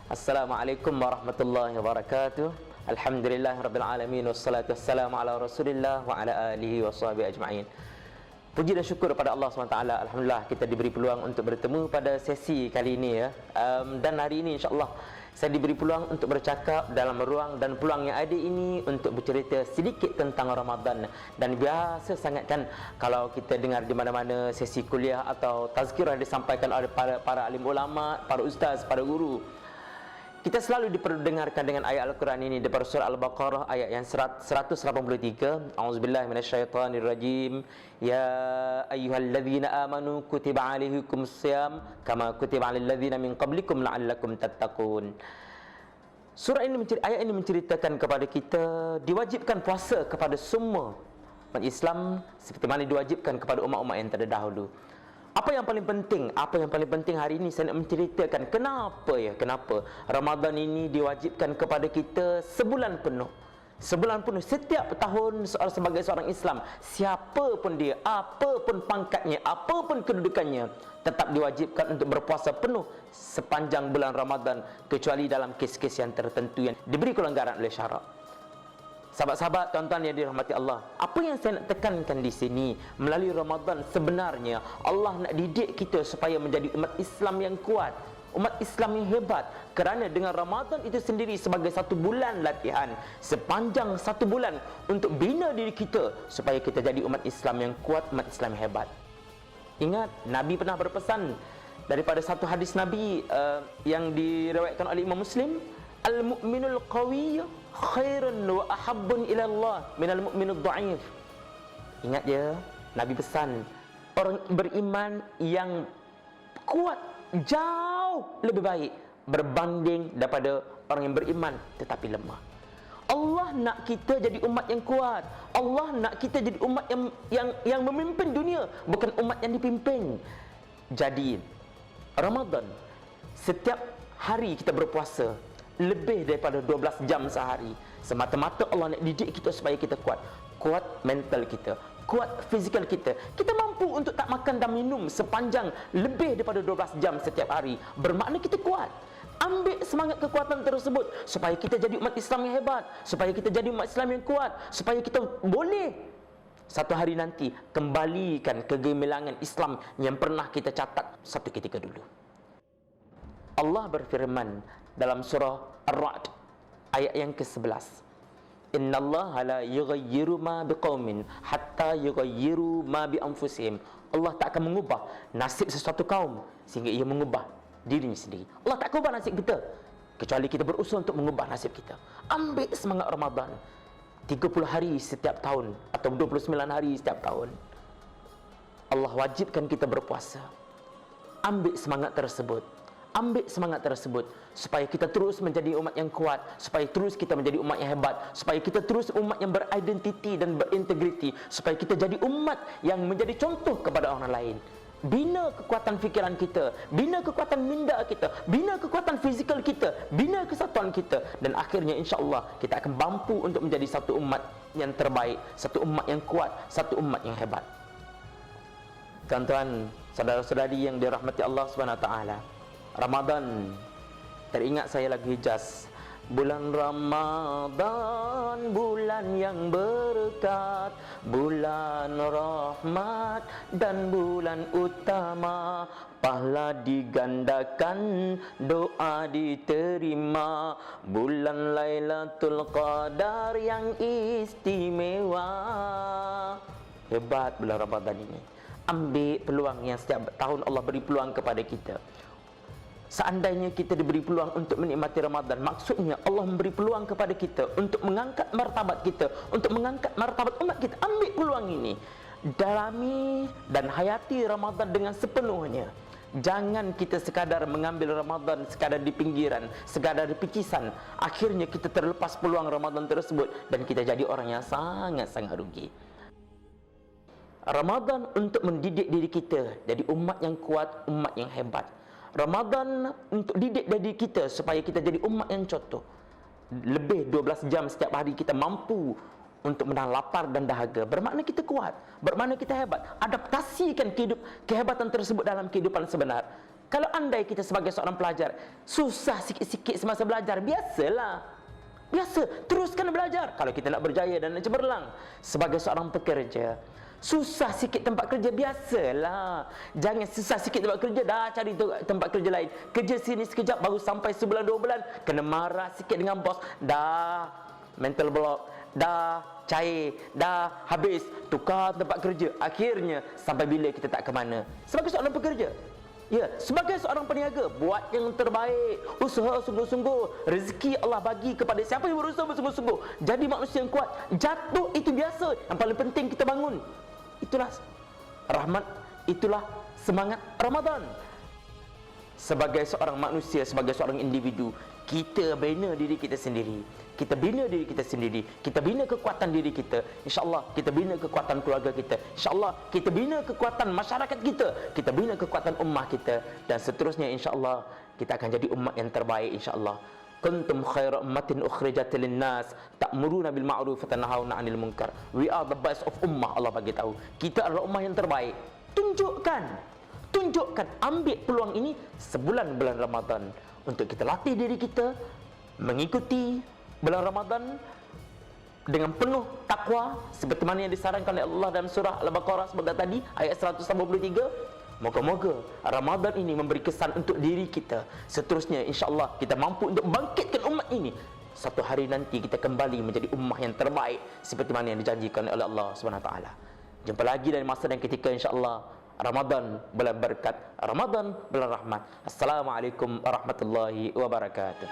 Assalamualaikum warahmatullahi wabarakatuh. Alhamdulillahirabbil alamin wassalatu wassalamu ala Rasulillah wa ala alihi washabihi ajma'in. Puji dan syukur kepada Allah SWT. Alhamdulillah kita diberi peluang untuk bertemu pada sesi kali ini ya. Dan hari ini insya-Allah saya diberi peluang untuk bercakap dalam ruang dan peluang yang ada ini untuk bercerita sedikit tentang Ramadan. Dan biasa sangat kan kalau kita dengar di mana-mana sesi kuliah atau tazkirah disampaikan oleh para alim ulama, para ustaz, para guru, kita selalu diperdengarkan dengan ayat Al-Quran ini daripada surah Al-Baqarah ayat yang 183. A'udzubillahi minasyaitonirrajim. Ya ayyuhalladzina amanu kutiba alaikumussyam kama kutiba alal ladzina min qablikum la'allakum tattaqun. Ayat ini menceritakan kepada kita diwajibkan puasa kepada semua umat Islam seperti mana diwajibkan kepada umat-umat yang terdahulu. Apa yang paling penting? Apa yang paling penting hari ini saya nak menceritakan kenapa Ramadan ini diwajibkan kepada kita sebulan penuh. Sebulan penuh setiap tahun sebagai seorang Islam, siapa pun dia, apa pun pangkatnya, apa pun kedudukannya, tetap diwajibkan untuk berpuasa penuh sepanjang bulan Ramadan kecuali dalam kes-kes yang tertentu yang diberi kelonggaran oleh syarak. Sahabat-sahabat, tuan-tuan yang dirahmati Allah, apa yang saya nak tekankan di sini melalui Ramadan, sebenarnya Allah nak didik kita supaya menjadi umat Islam yang kuat, umat Islam yang hebat. Kerana dengan Ramadan itu sendiri sebagai satu bulan latihan, sepanjang satu bulan untuk bina diri kita supaya kita jadi umat Islam yang kuat, umat Islam yang hebat. Ingat, Nabi pernah berpesan daripada satu hadis Nabi yang diriwayatkan oleh Imam Muslim, al-mu'minul qawiyyu khairun wa ahabbun ila Allah minal mu'minud dha'if. Ingat ya, Nabi pesan orang beriman yang kuat jauh lebih baik berbanding daripada orang yang beriman tetapi lemah. Allah nak kita jadi umat yang kuat. Allah nak kita jadi umat yang memimpin dunia, bukan umat yang dipimpin. Jadi Ramadan, setiap hari kita berpuasa lebih daripada 12 jam sehari. Semata-mata Allah nak didik kita supaya kita kuat. Kuat mental kita, kuat fizikal kita. Kita mampu untuk tak makan dan minum sepanjang lebih daripada 12 jam setiap hari. Bermakna kita kuat. Ambil semangat kekuatan tersebut supaya kita jadi umat Islam yang hebat, supaya kita jadi umat Islam yang kuat, supaya kita boleh satu hari nanti kembalikan kegemilangan Islam yang pernah kita catat satu ketika dulu. Allah berfirman dalam surah Ar-Ra'd ayat yang ke-11, innallaha la yughayyiru ma biqaumin hatta yughayyiru ma bi anfusihim. Allah tak akan mengubah nasib sesuatu kaum sehingga ia mengubah dirinya sendiri. Allah tak akan ubah nasib kita kecuali kita berusaha untuk mengubah nasib kita. Ambil semangat Ramadan 30 hari setiap tahun atau 29 hari setiap tahun. Allah wajibkan kita berpuasa. Ambil semangat tersebut. Ambil semangat tersebut supaya kita terus menjadi umat yang kuat, supaya terus kita menjadi umat yang hebat, supaya kita terus umat yang beridentiti dan berintegriti, supaya kita jadi umat yang menjadi contoh kepada orang lain. Bina kekuatan fikiran kita, bina kekuatan minda kita, bina kekuatan fizikal kita, bina kesatuan kita, dan akhirnya insya-Allah kita akan mampu untuk menjadi satu umat yang terbaik, satu umat yang kuat, satu umat yang hebat. Tuan-tuan, saudara-saudari yang dirahmati Allah Subhanahu Wa Taala, Ramadan, teringat saya lagu Hijaz. Bulan Ramadan, bulan yang berkat, bulan rahmat dan bulan utama, pahala digandakan, doa diterima, bulan Lailatul Qadar yang istimewa. Hebat bulan Ramadan ini. Ambil peluang yang setiap tahun Allah beri peluang kepada kita. Seandainya kita diberi peluang untuk menikmati Ramadan, maksudnya Allah memberi peluang kepada kita untuk mengangkat martabat kita, untuk mengangkat martabat umat kita. Ambil peluang ini, dalami dan hayati Ramadan dengan sepenuhnya. Jangan kita sekadar mengambil Ramadan sekadar di pinggiran, sekadar di picisan. Akhirnya kita terlepas peluang Ramadan tersebut dan kita jadi orang yang sangat-sangat rugi. Ramadan untuk mendidik diri kita jadi umat yang kuat, umat yang hebat. Ramadan untuk didik diri kita supaya kita jadi umat yang contoh. Lebih 12 jam setiap hari kita mampu untuk menahan lapar dan dahaga. Bermakna kita kuat, bermakna kita hebat. Adaptasikan kehebatan tersebut dalam kehidupan sebenar. Kalau andai kita sebagai seorang pelajar susah sikit-sikit semasa belajar, biasalah. Biasa, teruskan belajar. Kalau kita nak berjaya dan nak cemerlang. Sebagai seorang pekerja, susah sikit tempat kerja, biasalah. Jangan susah sikit tempat kerja, dah cari tempat kerja lain. Kerja sini sekejap, baru sampai sebulan 2 bulan, kena marah sikit dengan bos, dah mental block, dah cair, dah habis, tukar tempat kerja. Akhirnya, sampai bila kita tak ke mana? Sebagai seorang pekerja, ya, sebagai seorang peniaga, buat yang terbaik, usaha sungguh-sungguh. Rezeki Allah bagi kepada siapa yang berusaha bersungguh-sungguh. Jadi manusia yang kuat. Jatuh itu biasa. Yang paling penting kita bangun. Itulah rahmat, itulah semangat Ramadan. Sebagai seorang manusia, sebagai seorang individu, kita bina diri kita sendiri. Kita bina diri kita sendiri. Kita bina kekuatan diri kita. InsyaAllah kita bina kekuatan keluarga kita. InsyaAllah kita bina kekuatan masyarakat kita. Kita bina kekuatan ummah kita. Dan seterusnya insyaAllah kita akan jadi umat yang terbaik insyaAllah. Kuntum khaira ummatin ukhrijat lin-nas ta'muruna bil ma'ruf wa tanhauna 'anil munkar. We are the best of ummah, Allah bagi tahu. Kita adalah ummah yang terbaik. Tunjukkan, ambil peluang ini sebulan bulan Ramadan untuk kita latih diri kita mengikuti bulan Ramadan dengan penuh takwa seperti mana yang disarankan oleh Allah dalam surah Al-Baqarah sebentar tadi ayat 183. Moga-moga Ramadan ini memberi kesan untuk diri kita. Seterusnya insya-Allah kita mampu untuk bangkitkan umat ini. Satu hari nanti kita kembali menjadi ummah yang terbaik seperti mana yang dijanjikan oleh Allah Subhanahu Wa Taala. Jumpa lagi dari masa dan ketika insya-Allah. Ramadan bulan berkat, Ramadan bulan rahmat. Assalamualaikum warahmatullahi wabarakatuh.